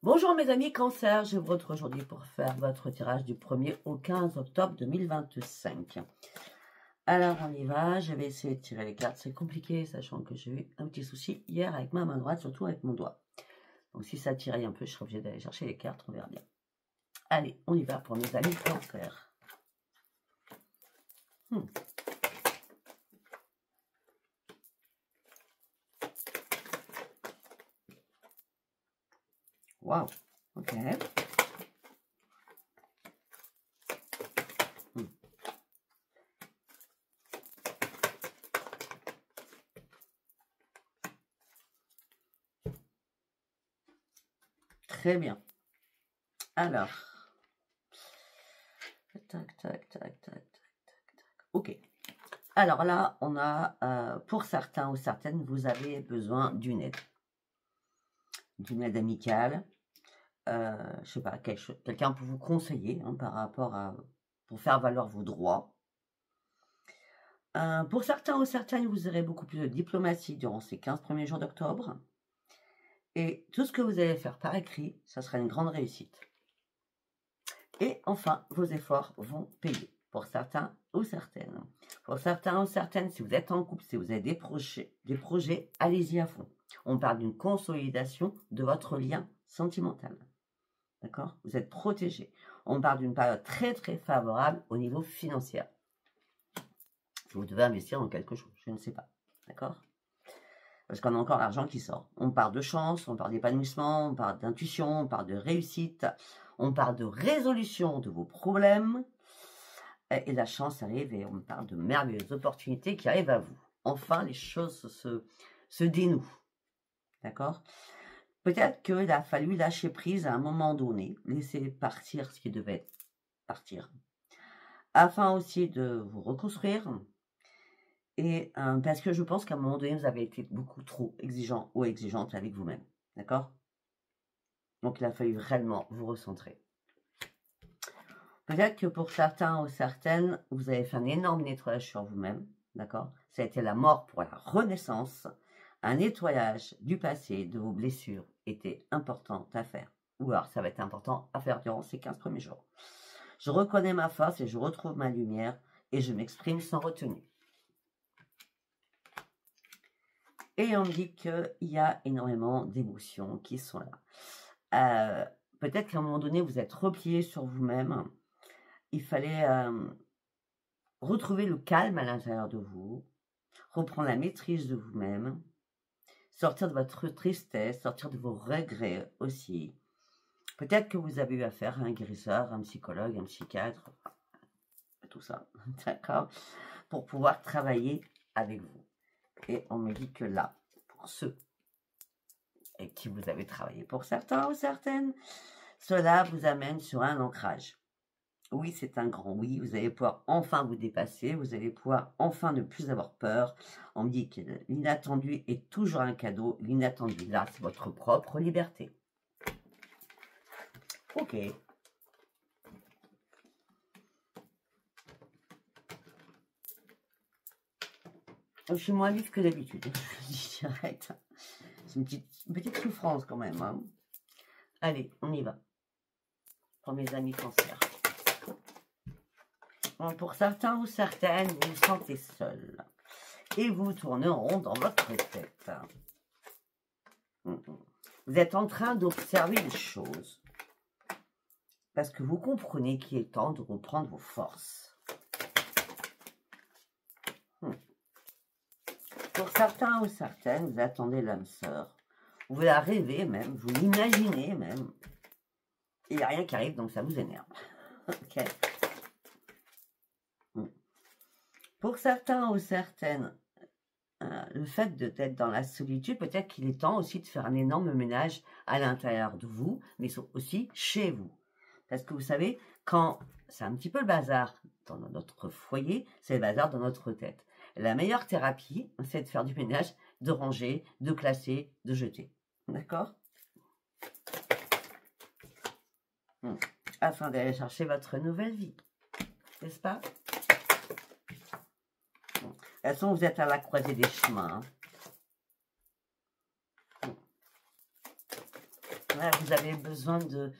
Bonjour mes amis Cancer, je vous retrouve aujourd'hui pour faire votre tirage du 1er au 15 octobre 2025. Alors on y va, je vais essayer de tirer les cartes, c'est compliqué sachant que j'ai eu un petit souci hier avec ma main droite, surtout avec mon doigt. Donc si ça tiraille un peu, je serai obligée d'aller chercher les cartes, on verra bien. Allez, on y va pour mes amis Cancer. Waouh, ok. Très bien. Alors, tac. Ok. Alors là, on a, pour certains ou certaines, vous avez besoin d'une aide amicale. Je sais pas, quelqu'un pour vous conseiller par rapport à, pour faire valoir vos droits. Pour certains ou certaines, vous aurez beaucoup plus de diplomatie durant ces 15 premiers jours d'octobre. Et tout ce que vous allez faire par écrit, ça sera une grande réussite. Et enfin, vos efforts vont payer pour certains ou certaines. Pour certains ou certaines, si vous êtes en couple, si vous avez des projets, allez-y à fond. On parle d'une consolidation de votre lien sentimental. D'accord? Vous êtes protégé. On parle d'une période très favorable au niveau financier. Vous devez investir dans quelque chose, je ne sais pas. D'accord? Parce qu'on a encore l'argent qui sort. On parle de chance, on parle d'épanouissement, on parle d'intuition, on parle de réussite, on parle de résolution de vos problèmes. Et la chance arrive et on parle de merveilleuses opportunités qui arrivent à vous. Enfin, les choses se dénouent. D'accord? Peut-être qu'il a fallu lâcher prise à un moment donné, laisser partir ce qui devait partir, afin aussi de vous reconstruire. Et parce que je pense qu'à un moment donné, vous avez été beaucoup trop exigeant ou exigeante avec vous-même. D'accord? Donc, il a fallu réellement vous recentrer. Peut-être que pour certains ou certaines, vous avez fait un énorme nettoyage sur vous-même. D'accord? Ça a été la mort pour la renaissance. Un nettoyage du passé, de vos blessures, était important à faire. Ou alors, ça va être important à faire durant ces 15 premiers jours. Je reconnais ma force et je retrouve ma lumière et je m'exprime sans retenue. Et on me dit qu'il y a énormément d'émotions qui sont là. Peut-être qu'à un moment donné, vous êtes replié sur vous-même. Il fallait retrouver le calme à l'intérieur de vous, reprendre la maîtrise de vous-même, sortir de votre tristesse, sortir de vos regrets aussi. Peut-être que vous avez eu affaire à un guérisseur, un psychologue, un psychiatre, tout ça, d'accord, pour pouvoir travailler avec vous. Et on me dit que là, pour ceux avec qui vous avez travaillé, pour certains ou certaines, cela vous amène sur un ancrage. Oui, c'est un grand oui, vous allez pouvoir enfin vous dépasser, vous allez pouvoir enfin ne plus avoir peur. On me dit que l'inattendu est toujours un cadeau, l'inattendu là, c'est votre propre liberté. Ok. Je suis moins vif que d'habitude, je dis direct. C'est une petite souffrance quand même. Hein. Allez, on y va. Pour mes amis Cancer. Bon, pour certains ou certaines, vous vous sentez seul. Et vous tournez en rond dans votre tête. Vous êtes en train d'observer les choses. Parce que vous comprenez qu'il est temps de reprendre vos forces. Pour certains ou certaines, vous attendez l'âme sœur. Vous la rêvez même, vous l'imaginez même. Il n'y a rien qui arrive, donc ça vous énerve. Ok. Pour certains ou certaines, le fait d'être dans la solitude, peut-être qu'il est temps aussi de faire un énorme ménage à l'intérieur de vous, mais aussi chez vous. Parce que vous savez, quand c'est un petit peu le bazar dans notre foyer, c'est le bazar dans notre tête. La meilleure thérapie, c'est de faire du ménage, de ranger, de classer, de jeter. D'accord? Afin d'aller chercher votre nouvelle vie. N'est-ce pas? De toute façon, vous êtes à la croisée des chemins. Là, vous avez besoin de,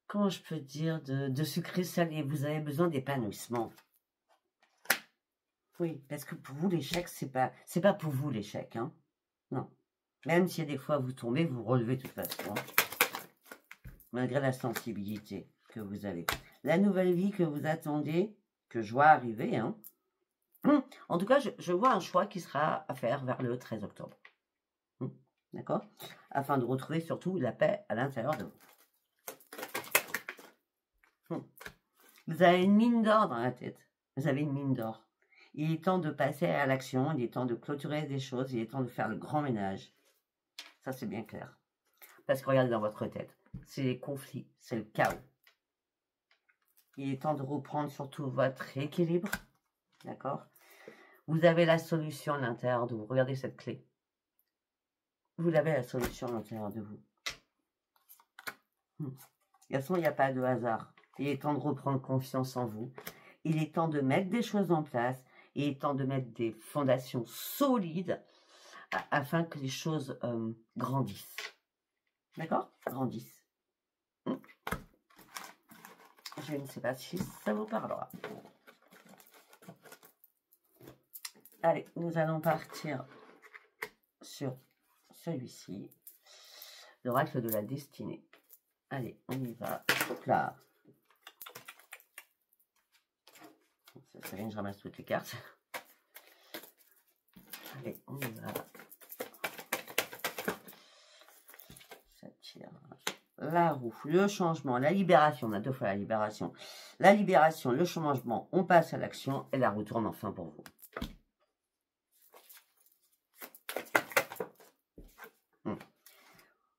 comment je peux dire, de sucré salé. Vous avez besoin d'épanouissement. Oui, parce que pour vous, l'échec, c'est pas pour vous l'échec, hein. Non. Même si des fois vous tombez, vous relevez de toute façon. Malgré la sensibilité que vous avez. La nouvelle vie que vous attendez, que je vois arriver, hein. En tout cas, je vois un choix qui sera à faire vers le 13 octobre. D'accord? Afin de retrouver surtout la paix à l'intérieur de vous. Vous avez une mine d'or dans la tête. Vous avez une mine d'or. Il est temps de passer à l'action, il est temps de clôturer des choses, il est temps de faire le grand ménage. Ça, c'est bien clair. Parce que regardez dans votre tête, c'est les conflits, c'est le chaos. Il est temps de reprendre surtout votre équilibre. D'accord? Vous avez la solution à l'intérieur de vous. Regardez cette clé. Vous avez la solution à l'intérieur de vous. De toute façon, il n'y a pas de hasard. Il est temps de reprendre confiance en vous. Il est temps de mettre des choses en place. Il est temps de mettre des fondations solides afin que les choses grandissent. D'accord? Grandissent. Je ne sais pas si ça vous parlera. Allez, nous allons partir sur celui-ci. L'oracle de la destinée. Allez, on y va. Hop là. Ça vient, je ramasse toutes les cartes. Allez, on y va. Ça tire. La roue, le changement, la libération. On a 2 fois la libération. La libération, le changement, on passe à l'action et la roue tourne enfin pour vous.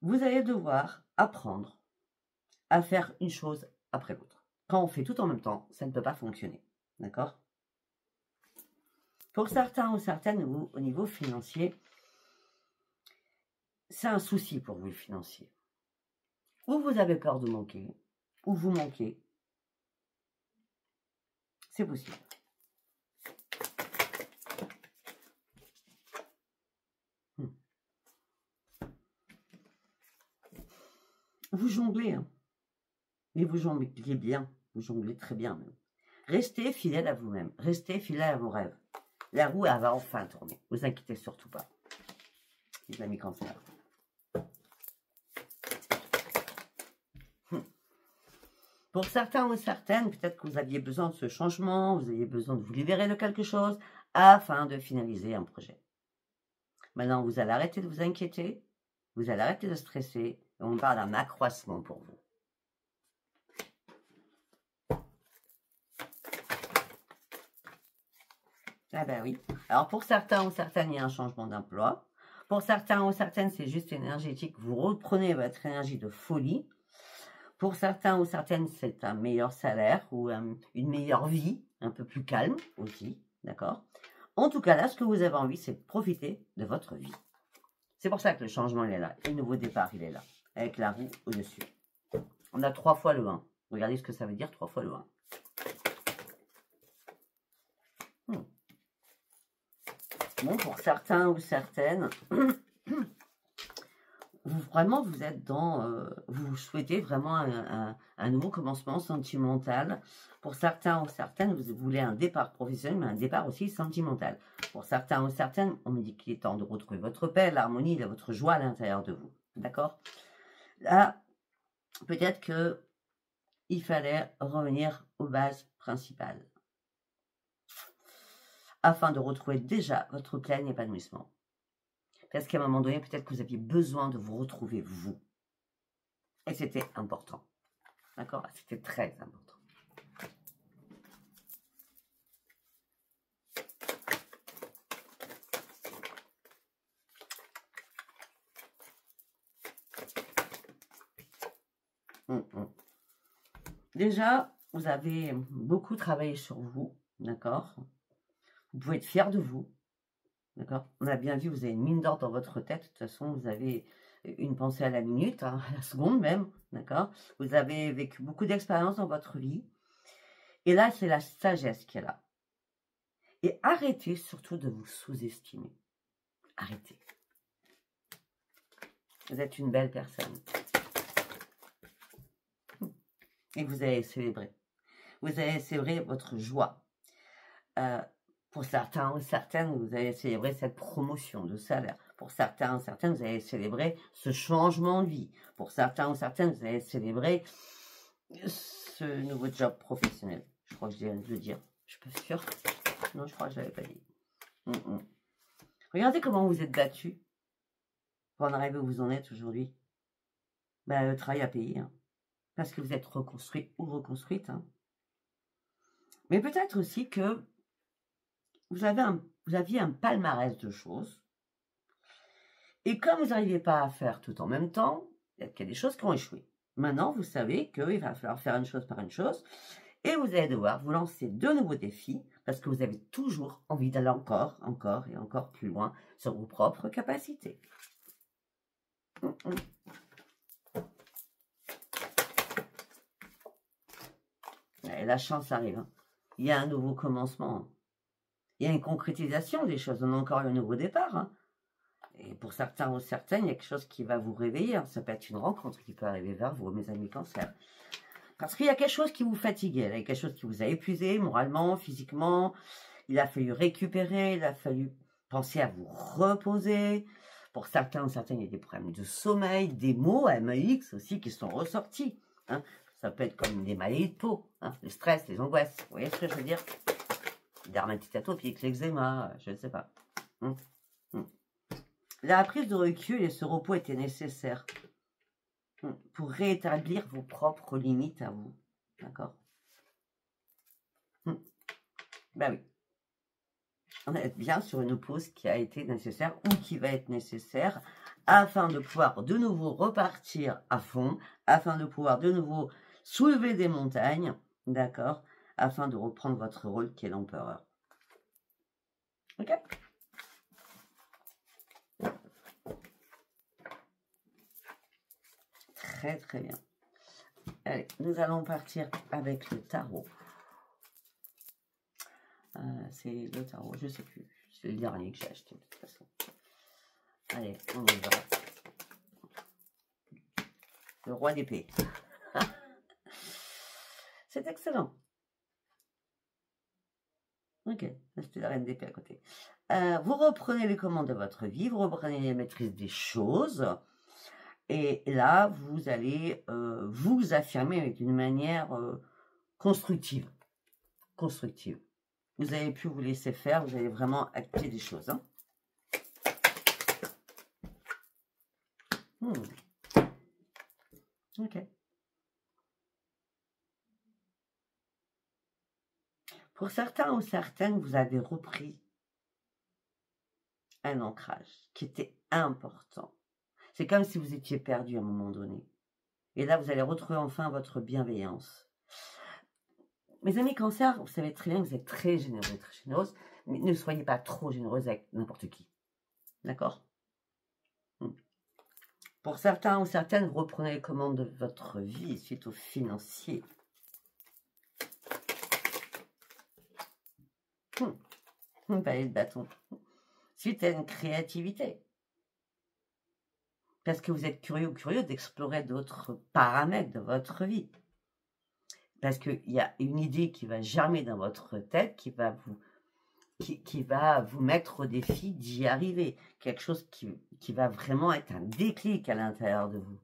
Vous allez devoir apprendre à faire une chose après l'autre. Quand on fait tout en même temps, ça ne peut pas fonctionner. D'accord? Pour certains ou certaines, au niveau financier, c'est un souci pour vous le financier. Ou vous avez peur de manquer, ou vous manquez. C'est possible. Vous jonglez, hein. Mais vous jonglez bien, vous jonglez très bien même. Restez fidèle à vous-même, restez fidèle à vos rêves. La roue, elle va enfin tourner. Ne vous inquiétez surtout pas. Les amis cancers. Pour certains ou certaines, peut-être que vous aviez besoin de ce changement, vous aviez besoin de vous libérer de quelque chose afin de finaliser un projet. Maintenant, vous allez arrêter de vous inquiéter, vous allez arrêter de stresser, et on parle d'un accroissement pour vous. Ah ben oui. Alors pour certains ou certaines, il y a un changement d'emploi. Pour certains ou certaines, c'est juste énergétique. Vous reprenez votre énergie de folie. Pour certains ou certaines, c'est un meilleur salaire ou une meilleure vie, un peu plus calme aussi. D'accord? En tout cas, là, ce que vous avez envie, c'est de profiter de votre vie. C'est pour ça que le changement, il est là. Et le nouveau départ, il est là. Avec la roue au-dessus. On a 3 fois le 1. Regardez ce que ça veut dire, 3 fois le 1. Bon, pour certains ou certaines, vraiment, vous êtes dans... vous souhaitez vraiment un nouveau commencement sentimental. Pour certains ou certaines, vous voulez un départ professionnel, mais un départ aussi sentimental. Pour certains ou certaines, on me dit qu'il est temps de retrouver votre paix, l'harmonie, votre joie à l'intérieur de vous. D'accord? Là, peut-être que il fallait revenir aux bases principales afin de retrouver déjà votre plein épanouissement. Parce qu'à un moment donné, peut-être que vous aviez besoin de vous retrouver vous. Et c'était important. D'accord? C'était très important. Déjà, vous avez beaucoup travaillé sur vous. D'accord? Vous pouvez être fier de vous. D'accord? On a bien vu, vous avez une mine d'or dans votre tête. De toute façon, vous avez une pensée à la minute, hein, à la seconde même. D'accord? Vous avez vécu beaucoup d'expériences dans votre vie. Et là, c'est la sagesse qui est là. Et arrêtez surtout de vous sous-estimer. Arrêtez. Vous êtes une belle personne. Et vous allez célébrer. Vous allez célébrer votre joie. Pour certains ou certaines, vous allez célébrer cette promotion de salaire. Pour certains ou certaines, vous allez célébrer ce changement de vie. Pour certains ou certaines, vous allez célébrer ce nouveau job professionnel. Je crois que je viens de le dire. Je suis pas sûre. Non, je crois que je ne l'avais pas dit. Regardez comment vous êtes battu pour en arriver où vous en êtes aujourd'hui. Ben, le travail à payer. Hein, parce que vous êtes reconstruit ou reconstruite. Hein. Mais peut-être aussi que vous aviez un palmarès de choses. Et comme vous n'arrivez pas à faire tout en même temps, il y a des choses qui ont échoué. Maintenant, vous savez qu'il va falloir faire une chose par une chose. Et vous allez devoir vous lancer de nouveaux défis parce que vous avez toujours envie d'aller encore et encore plus loin sur vos propres capacités. Et la chance arrive. Hein. Il y a un nouveau commencement. Hein. Il y a une concrétisation des choses. On a encore un nouveau départ. Hein. Et pour certains ou certaines, il y a quelque chose qui va vous réveiller. Hein. Ça peut être une rencontre qui peut arriver vers vous, mes amis Cancer. Parce qu'il y a quelque chose qui vous fatiguait, il y a quelque chose qui vous a épuisé moralement, physiquement. Il a fallu récupérer, il a fallu penser à vous reposer. Pour certains ou certaines, il y a des problèmes de sommeil, des maux, MAX aussi, qui sont ressortis. Hein. Ça peut être comme des maladies de peau, hein, le stress, les angoisses. Vous voyez ce que je veux dire? Dermatite atopique, l'eczéma, je ne sais pas. La prise de recul et ce repos étaient nécessaires pour rétablir vos propres limites à vous. D'accord? Ben oui. On est bien sur une pause qui a été nécessaire ou qui va être nécessaire afin de pouvoir de nouveau repartir à fond, afin de pouvoir de nouveau soulever des montagnes, d'accord? Afin de reprendre votre rôle qui est l'empereur. Ok? Très très bien. Allez, nous allons partir avec le tarot. C'est le tarot, je ne sais plus. C'est le dernier que j'ai acheté de toute façon. Allez, on y va. Le roi d'épée. C'est excellent. Ok, c'était la reine d'épée à côté. Vous reprenez les commandes de votre vie, vous reprenez les maîtrises des choses. Et là, vous allez vous affirmer d'une manière constructive. Constructive. Vous n'avez plus vous laisser faire, vous allez vraiment acter des choses. Hein. Ok. Pour certains ou certaines, vous avez repris un ancrage qui était important. C'est comme si vous étiez perdu à un moment donné. Et là, vous allez retrouver enfin votre bienveillance. Mes amis Cancer, vous savez très bien que vous êtes très généreux, très généreuse, mais ne soyez pas trop généreuse avec n'importe qui. D'accord? Pour certains ou certaines, vous reprenez les commandes de votre vie suite aux financiers. Palais de bâton. Suite à une créativité. Parce que vous êtes curieux ou curieux d'explorer d'autres paramètres de votre vie. Parce qu'il y a une idée qui va germer dans votre tête, qui va vous mettre au défi d'y arriver. Quelque chose qui va vraiment être un déclic à l'intérieur de vous.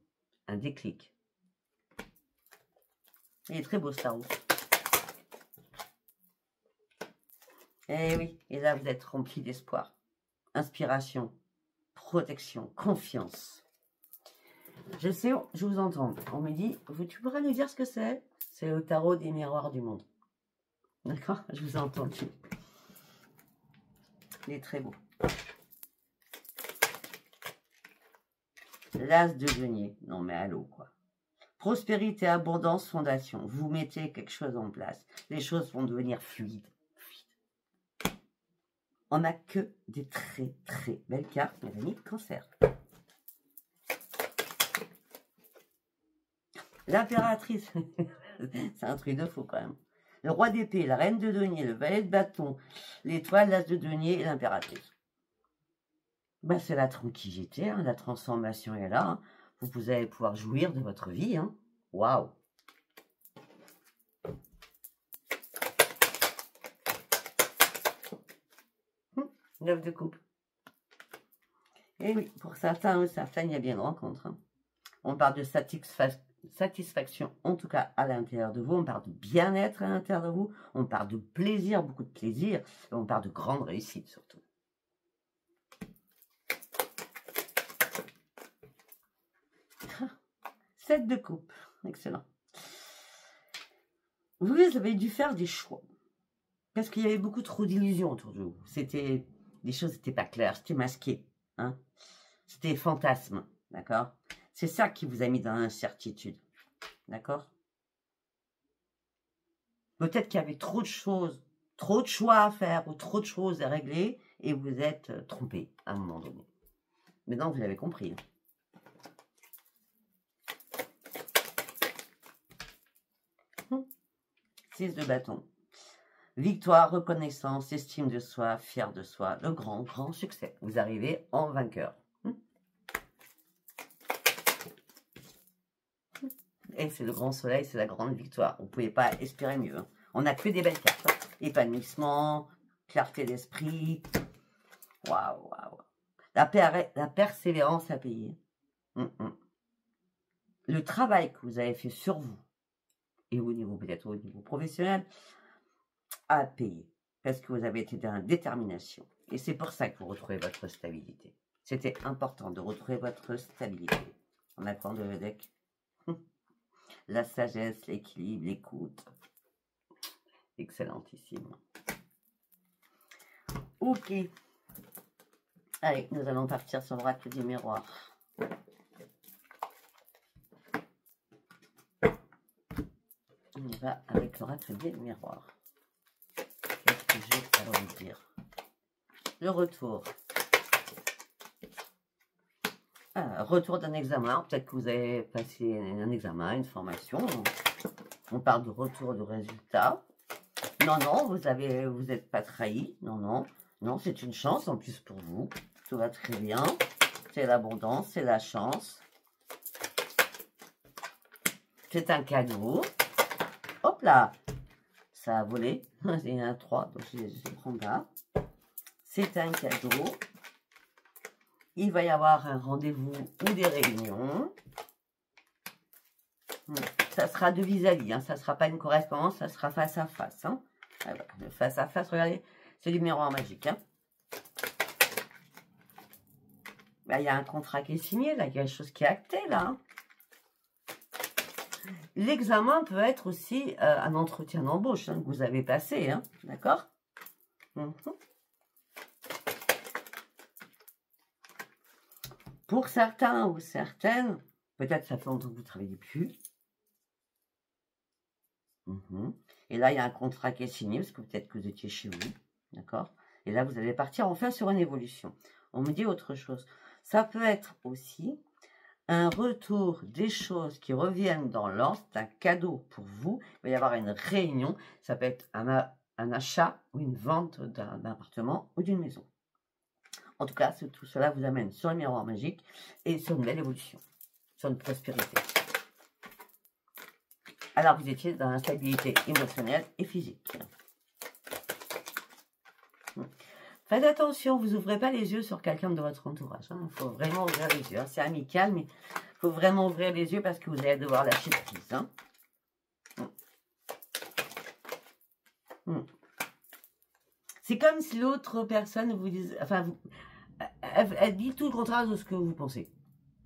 Un déclic. Il est très beau, ce tarot. Eh oui, et là, vous êtes rempli d'espoir. Inspiration, protection, confiance. Je sais, je vous entends. On me dit, tu pourrais nous dire ce que c'est? C'est le tarot des miroirs du monde. D'accord? Je vous ai entendu. Il est très beau. L'as de denier. Non mais allô quoi. Prospérité, abondance, fondation. Vous mettez quelque chose en place. Les choses vont devenir fluides. On n'a que des très très belles cartes, mes amis, Cancer. L'impératrice. C'est un truc de fou quand même. Le roi d'épée, la reine de denier, le valet de bâton, l'étoile, l'as de denier et l'impératrice. Ben, c'est la tranquillité, hein, la transformation est là. Hein. Vous allez pouvoir jouir de votre vie. Hein. Waouh! 9 de coupe. Et oui, pour certains ou certaines, il y a bien une rencontre. Hein. On parle de satisfaction, en tout cas à l'intérieur de vous. On parle de bien-être à l'intérieur de vous. On parle de plaisir, beaucoup de plaisir. Et on parle de grande réussite surtout. Ah, 7 de coupe. Excellent. Vous avez dû faire des choix. Parce qu'il y avait beaucoup trop d'illusions autour de vous. Les choses n'étaient pas claires, c'était masqué. Hein. C'était fantasme. D'accord? C'est ça qui vous a mis dans l'incertitude. D'accord? Peut-être qu'il y avait trop de choses, trop de choix à faire ou trop de choses à régler et vous êtes trompé à un moment donné. Maintenant, vous l'avez compris. 6 de bâton. Victoire, reconnaissance, estime de soi, fier de soi, le grand, grand succès. Vous arrivez en vainqueur. Et c'est le grand soleil, c'est la grande victoire. Vous ne pouvez pas espérer mieux. Hein. On n'a que des belles cartes. Hein. Épanouissement, clarté d'esprit. Waouh, waouh. La persévérance à payer. Le travail que vous avez fait sur vous, et au niveau peut-être au niveau professionnel, à payer. Parce que vous avez été dans la détermination. Et c'est pour ça que vous retrouvez votre stabilité. C'était important de retrouver votre stabilité. On apprend de le deck. La sagesse, l'équilibre, l'écoute. Excellentissime. Ok. Allez, nous allons partir sur l'oracle du miroir. On y va avec l'oracle du miroir. Qu'est-ce que j'ai à vous dire? Le retour. Retour d'un examen. Peut-être que vous avez passé un examen, une formation. On parle de retour de résultat. Non, non, vous n'êtes pas trahi. Non, non. Non, c'est une chance en plus pour vous. Tout va très bien. C'est l'abondance, c'est la chance. C'est un cadeau. Hop là. Ça a volé. C'est un 3, donc je prends là. C'est un cadeau. Il va y avoir un rendez-vous ou des réunions. Ça sera de vis-à-vis. Hein. Ça ne sera pas une correspondance, ça sera face à face. Hein. Alors, de face à face, regardez, c'est du miroir magique. Hein. Là, il y a un contrat qui est signé, là, il y a quelque chose qui est acté, là. Hein. L'examen peut être aussi un entretien d'embauche hein, que vous avez passé, hein, d'accord? Pour certains ou certaines, peut-être ça fait longtemps que vous ne travaillez plus. Et là, il y a un contrat qui est signé, parce que peut-être que vous étiez chez vous, d'accord? Et là, vous allez partir enfin sur une évolution. On me dit autre chose. Ça peut être aussi un retour des choses qui reviennent dans l'ordre, c'est un cadeau pour vous. Il va y avoir une réunion, ça peut être un achat ou une vente d'un appartement ou d'une maison. En tout cas, tout cela vous amène sur le miroir magique et sur une belle évolution, sur une prospérité. Alors, vous étiez dans l'instabilité émotionnelle et physique. Faites attention, vous n'ouvrez pas les yeux sur quelqu'un de votre entourage. Il faut vraiment ouvrir les yeux. C'est amical, mais il faut vraiment ouvrir les yeux parce que vous allez devoir lâcher prise. Hein. C'est comme si l'autre personne vous dise... Enfin, elle dit tout le contraire de ce que vous pensez.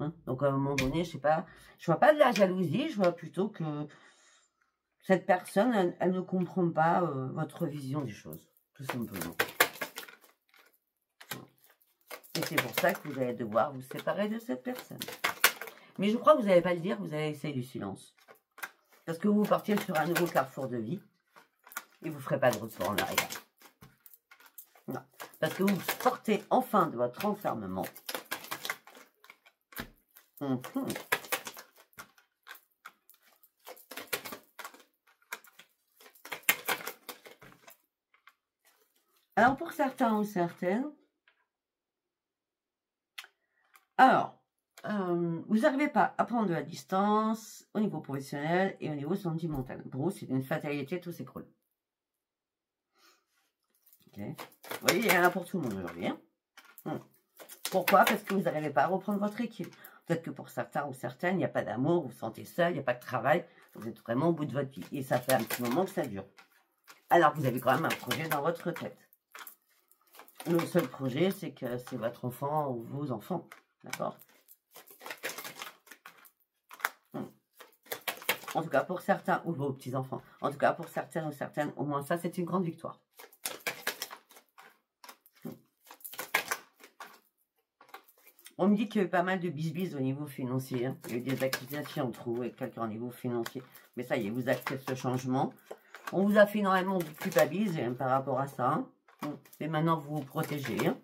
Hein. Donc, à un moment donné, je sais pas... Je vois pas de la jalousie, je vois plutôt que cette personne, elle ne comprend pas votre vision des choses. Tout simplement. Et c'est pour ça que vous allez devoir vous séparer de cette personne. Mais je crois que vous n'allez pas le dire, vous allez essayer du silence. Parce que vous partiez sur un nouveau carrefour de vie et vous ne ferez pas de retour en arrière. Non. Parce que vous sortez enfin de votre enfermement. Alors pour certains ou certaines, n'arrivez pas à prendre de la distance au niveau professionnel et au niveau sentimental. Pour vous, c'est une fatalité, tout s'écroule. Okay. Vous voyez, il y en a pour tout le monde aujourd'hui. Hein. Pourquoi? Parce que vous n'arrivez pas à reprendre votre équipe. Peut-être que pour certains ou certaines, il n'y a pas d'amour, vous vous sentez seul, il n'y a pas de travail. Vous êtes vraiment au bout de votre vie. Et ça fait un petit moment que ça dure. Alors, vous avez quand même un projet dans votre tête. Le seul projet, c'est que c'est votre enfant ou vos enfants. D'accord? En tout cas, pour certains, ou vos petits-enfants. En tout cas, pour certaines ou certaines, au moins ça, c'est une grande victoire. On me dit qu'il y a eu pas mal de bisbis au niveau financier. Hein. Il y a eu des accusations entre vous et quelqu'un au niveau financier. Mais ça y est, vous acceptez ce changement. On vous a fait énormément de culpabiliser par rapport à ça. Hein. Et maintenant, vous vous protégez. Hein.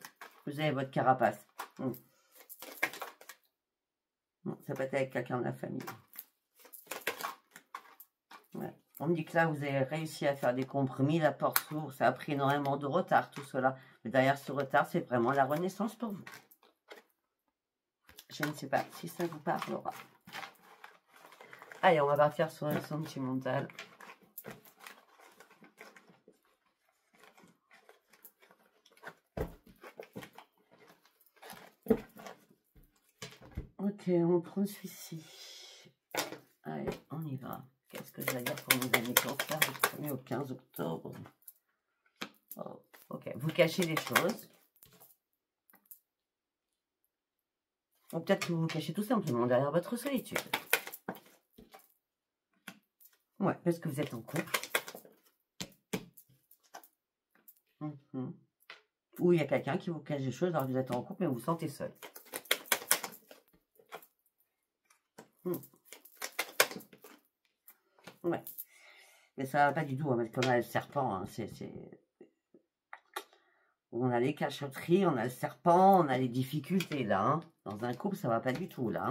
Vous avez votre carapace. Ça peut être avec quelqu'un de la famille. Ouais. On me dit que là, vous avez réussi à faire des compromis. La porte s'ouvre. Ça a pris énormément de retard, tout cela. Mais derrière ce retard, c'est vraiment la renaissance pour vous. Je ne sais pas si ça vous parlera. Allez, on va partir sur le sentimental. Ok, on prend celui-ci. Allez, on y va. Qu'est-ce que je vais dire pour nos amis cancer du 1er au 15 octobre? Oh, ok, vous cachez les choses. Ou peut-être que vous vous cachez tout simplement derrière votre solitude. Ouais, parce que vous êtes en couple. Ou il y a quelqu'un qui vous cache des choses alors que vous êtes en couple mais vous vous sentez seul. Ouais. Mais ça va pas du tout, hein, parce qu'on a le serpent. Hein, on a les cachotteries, on a le serpent, on a les difficultés là. Hein. Dans un couple, ça va pas du tout là.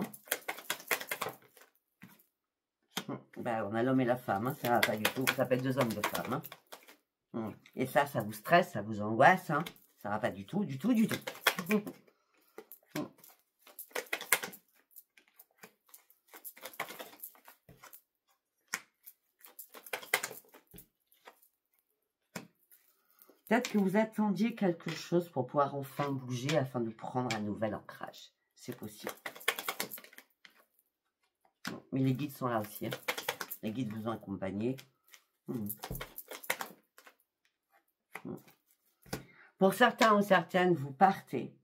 Hein. Ben, on a l'homme et la femme, hein, ça va pas du tout. Ça peut être deux hommes, deux femmes. Hein. Et ça vous stresse, ça vous angoisse. Hein. Ça va pas du tout, du tout, du tout. Peut-être que vous attendiez quelque chose pour pouvoir enfin bouger afin de prendre un nouvel ancrage. C'est possible. Bon, mais les guides sont là aussi. Hein. Les guides vous ont accompagné. Pour certains ou certaines, vous partez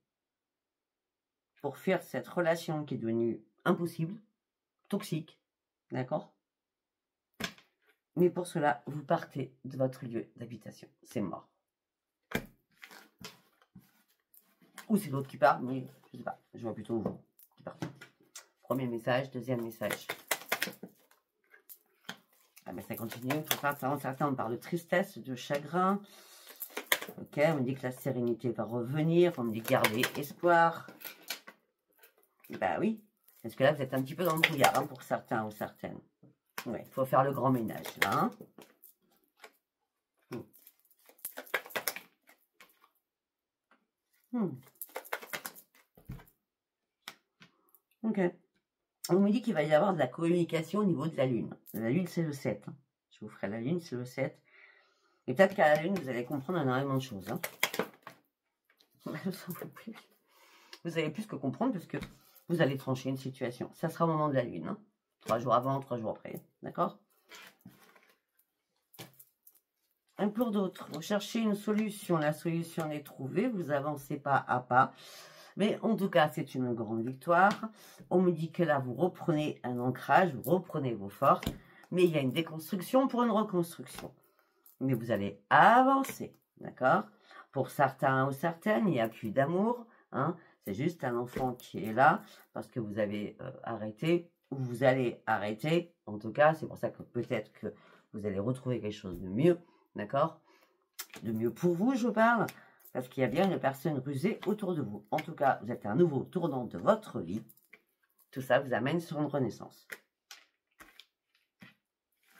pour fuir cette relation qui est devenue impossible, toxique. D'accord? Mais pour cela, vous partez de votre lieu d'habitation. C'est mort. Ou c'est l'autre qui part, mais je sais pas. Je vois plutôt vous qui partez. Premier message, deuxième message. Ah ben ça continue. Pour certains, on parle de tristesse, de chagrin. Ok, on me dit que la sérénité va revenir. On me dit garder espoir. Bah oui. Parce que là, vous êtes un petit peu dans le brouillard hein, pour certains ou certaines. Oui, il faut faire le grand ménage là. Ok. On me dit qu'il va y avoir de la communication au niveau de la Lune. La Lune, c'est le 7. Hein. Je vous ferai la Lune, c'est le 7. Et peut-être qu'à la Lune, vous allez comprendre énormément de choses. Hein. Vous allez plus que comprendre parce que vous allez trancher une situation. Ça sera au moment de la Lune. Hein. 3 jours avant, 3 jours après. D'accord? Un pour d'autres, vous cherchez une solution. La solution est trouvée. Vous avancez pas à pas. Mais en tout cas, c'est une grande victoire. On me dit que là, vous reprenez un ancrage, vous reprenez vos forces. Mais il y a une déconstruction pour une reconstruction. Mais vous allez avancer, d'accord? Pour certains ou certaines, il n'y a plus d'amour. Hein, c'est juste un enfant qui est là parce que vous avez arrêté ou vous allez arrêter. En tout cas, c'est pour ça que peut-être que vous allez retrouver quelque chose de mieux, d'accord? De mieux pour vous, je parle. Parce qu'il y a bien une personne rusée autour de vous. En tout cas, vous êtes un nouveau tournant de votre vie. Tout ça vous amène sur une renaissance.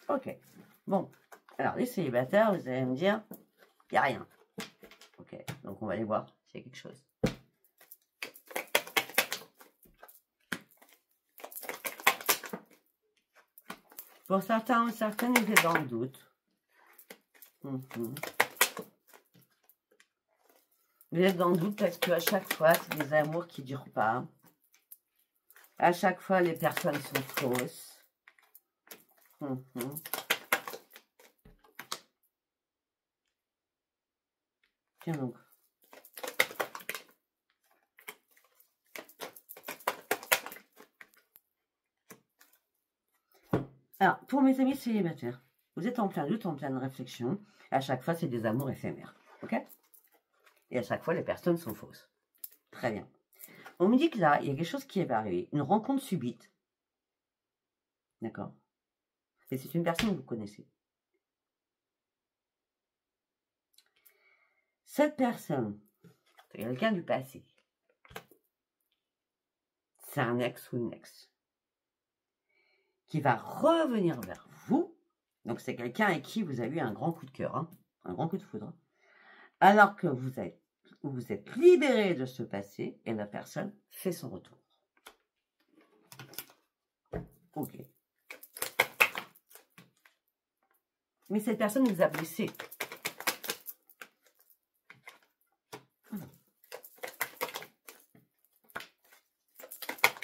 Ok. Bon. Alors, les célibataires, vous allez me dire, il n'y a rien. Ok. Donc, on va aller voir s'il y a quelque chose. Pour certains ou certaines, vous êtes dans le doute. Vous êtes dans le doute parce qu'à chaque fois, c'est des amours qui ne durent pas. À chaque fois, les personnes sont fausses. Tiens donc. Alors, pour mes amis célibataires, vous êtes en plein doute, en pleine réflexion. À chaque fois, c'est des amours éphémères. Ok? Et à chaque fois, les personnes sont fausses. Très bien. On me dit que là, il y a quelque chose qui va arriver. Une rencontre subite. D'accord? Et c'est une personne que vous connaissez. Cette personne, c'est quelqu'un du passé. C'est un ex ou une ex. Qui va revenir vers vous. Donc, c'est quelqu'un avec qui vous avez eu un grand coup de cœur. Hein, un grand coup de foudre. Alors que vous êtes libéré de ce passé et la personne fait son retour. Ok. Mais cette personne vous a blessé.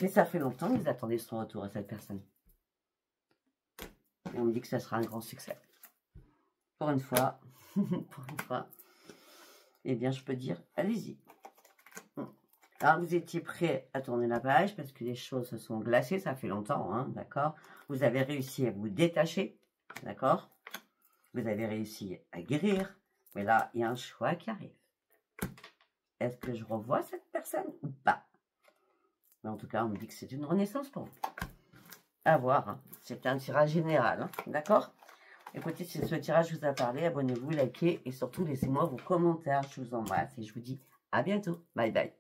Mais ça fait longtemps que vous attendez son retour à cette personne. Et on me dit que ça sera un grand succès. Pour une fois, eh bien, je peux dire, allez-y. Alors, vous étiez prêt à tourner la page parce que les choses se sont glacées, ça fait longtemps, hein, d'accord? Vous avez réussi à vous détacher, d'accord? Vous avez réussi à guérir, mais là, il y a un choix qui arrive. Est-ce que je revois cette personne ou pas? Mais en tout cas, on me dit que c'est une renaissance pour vous. À voir, hein. C'est un tirage général, hein, d'accord? Écoutez, si ce tirage vous a parlé, abonnez-vous, likez et surtout laissez-moi vos commentaires. Je vous embrasse et je vous dis à bientôt. Bye bye.